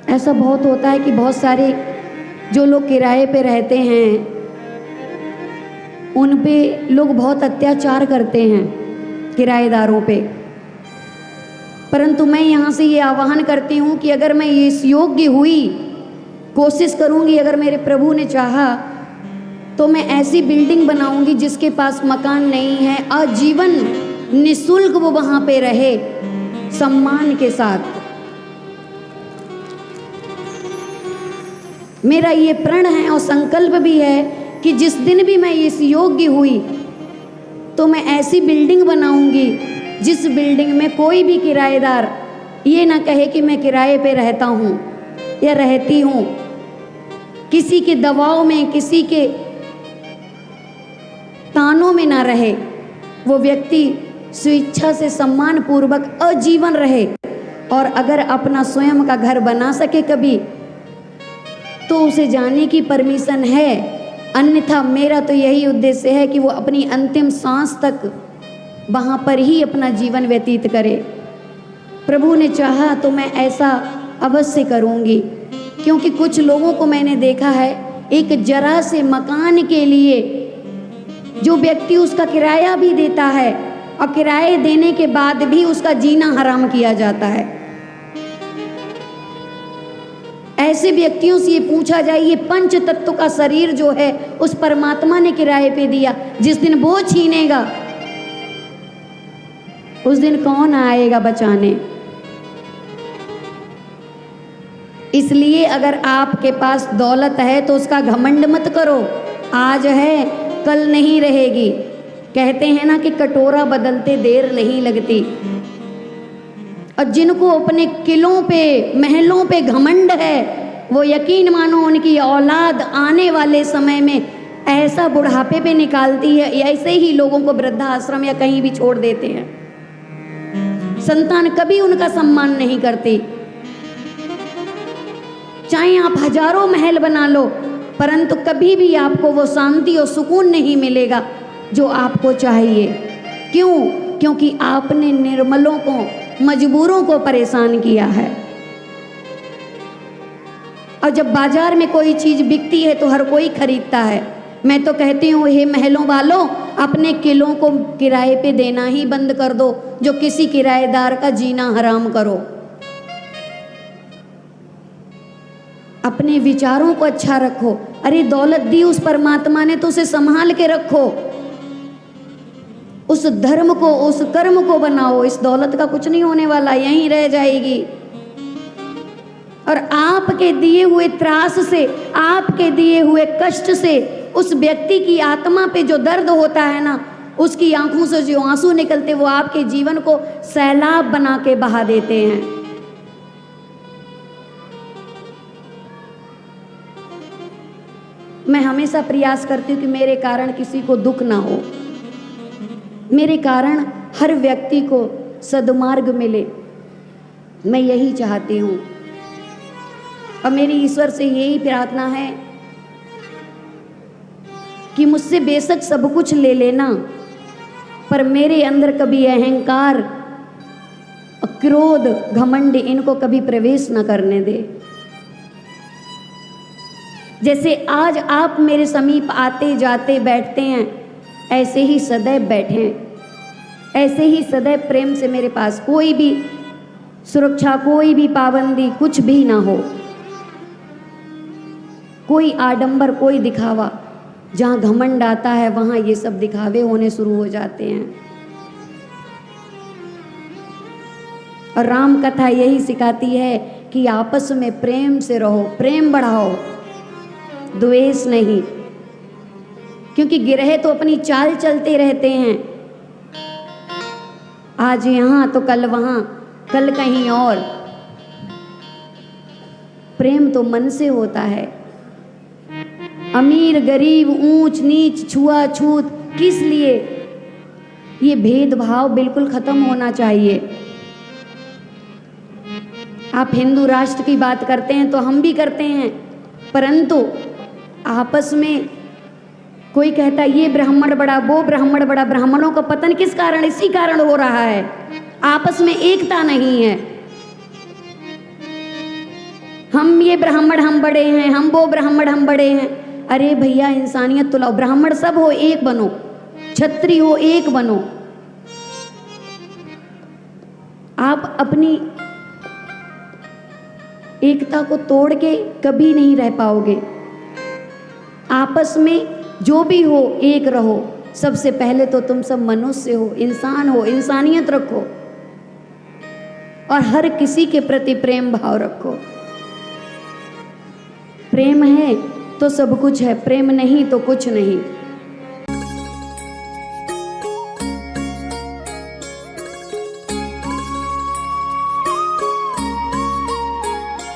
ऐसा बहुत होता है कि बहुत सारे जो लोग किराए पे रहते हैं उन पे लोग बहुत अत्याचार करते हैं, किराएदारों पे। परंतु मैं यहाँ से ये आह्वान करती हूँ कि अगर मैं इस योग्य हुई, कोशिश करूँगी, अगर मेरे प्रभु ने चाहा तो मैं ऐसी बिल्डिंग बनाऊँगी जिसके पास मकान नहीं है, आजीवन निःशुल्क वो वहाँ पे रहे सम्मान के साथ। मेरा ये प्रण है और संकल्प भी है कि जिस दिन भी मैं इस योग्य हुई तो मैं ऐसी बिल्डिंग बनाऊंगी जिस बिल्डिंग में कोई भी किराएदार ये ना कहे कि मैं किराए पे रहता हूँ या रहती हूँ। किसी के दबाव में, किसी के तानों में ना रहे, वो व्यक्ति स्वेच्छा से सम्मान पूर्वक आजीवन रहे। और अगर अपना स्वयं का घर बना सके कभी तो उसे जाने की परमिशन है, अन्यथा मेरा तो यही उद्देश्य है कि वो अपनी अंतिम सांस तक वहाँ पर ही अपना जीवन व्यतीत करे। प्रभु ने चाहा तो मैं ऐसा अवश्य करूँगी, क्योंकि कुछ लोगों को मैंने देखा है एक जरा से मकान के लिए जो व्यक्ति उसका किराया भी देता है और किराए देने के बाद भी उसका जीना हराम किया जाता है। ऐसे व्यक्तियों से ये पूछा जाए, ये पंच तत्व का शरीर जो है उस परमात्मा ने किराए पे दिया, जिस दिन वो छीनेगा उस दिन कौन आएगा बचाने। इसलिए अगर आपके पास दौलत है तो उसका घमंड मत करो, आज है कल नहीं रहेगी। कहते हैं ना कि कटोरा बदलते देर नहीं लगती। और जिनको अपने किलों पे, महलों पे घमंड है, वो यकीन मानो उनकी औलाद आने वाले समय में ऐसा बुढ़ापे पे निकालती है, ऐसे ही लोगों को वृद्धाश्रम या कहीं भी छोड़ देते हैं। संतान कभी उनका सम्मान नहीं करती। चाहे आप हजारों महल बना लो, परंतु कभी भी आपको वो शांति और सुकून नहीं मिलेगा जो आपको चाहिए। क्यों? क्योंकि आपने निर्मलों को, मजबूरों को परेशान किया है। और जब बाजार में कोई चीज बिकती है तो हर कोई खरीदता है। मैं तो कहती हूँ, हे महलों वालों, अपने किलों को किराए पे देना ही बंद कर दो, जो किसी किराएदार का जीना हराम करो। अपने विचारों को अच्छा रखो। अरे दौलत दी उस परमात्मा ने तो उसे संभाल के रखो, उस धर्म को, उस कर्म को बनाओ। इस दौलत का कुछ नहीं होने वाला, यहीं रह जाएगी। और आपके दिए हुए त्रास से, आपके दिए हुए कष्ट से उस व्यक्ति की आत्मा पे जो दर्द होता है ना, उसकी आंखों से जो आंसू निकलते वो आपके जीवन को सैलाब बना के बहा देते हैं। मैं हमेशा प्रयास करती हूँ कि मेरे कारण किसी को दुख ना हो, मेरे कारण हर व्यक्ति को सद्मार्ग मिले, मैं यही चाहती हूँ। और मेरी ईश्वर से यही प्रार्थना है कि मुझसे बेशक सब कुछ ले लेना, पर मेरे अंदर कभी अहंकार, क्रोध, घमंड इनको कभी प्रवेश न करने दे। जैसे आज आप मेरे समीप आते जाते बैठते हैं, ऐसे ही सदैव बैठें, ऐसे ही सदैव प्रेम से मेरे पास, कोई भी सुरक्षा, कोई भी पाबंदी, कुछ भी ना हो, कोई आडंबर, कोई दिखावा। जहाँ घमंड आता है वहाँ ये सब दिखावे होने शुरू हो जाते हैं। और राम कथा यही सिखाती है कि आपस में प्रेम से रहो, प्रेम बढ़ाओ, द्वेष नहीं। क्योंकि गिरहे तो अपनी चाल चलते रहते हैं, आज यहाँ तो कल वहाँ, कल कहीं और। प्रेम तो मन से होता है। अमीर गरीब, ऊंच नीच, छुआछूत, किस लिए? ये भेदभाव बिल्कुल खत्म होना चाहिए। आप हिंदू राष्ट्र की बात करते हैं तो हम भी करते हैं, परंतु आपस में कोई कहता है ये ब्राह्मण बड़ा, वो ब्राह्मण बड़ा। ब्राह्मणों का पतन किस कारण? इसी कारण हो रहा है, आपस में एकता नहीं है। हम ये ब्राह्मण हम बड़े हैं, हम वो ब्राह्मण हम बड़े हैं। अरे भैया इंसानियत तो लाओ, ब्राह्मण सब हो एक बनो, क्षत्रिय हो एक बनो। आप अपनी एकता को तोड़ के कभी नहीं रह पाओगे। आपस में जो भी हो एक रहो। सबसे पहले तो तुम सब मनुष्य हो, इंसान हो, इंसानियत रखो और हर किसी के प्रति प्रेम भाव रखो। प्रेम है तो सब कुछ है, प्रेम नहीं तो कुछ नहीं।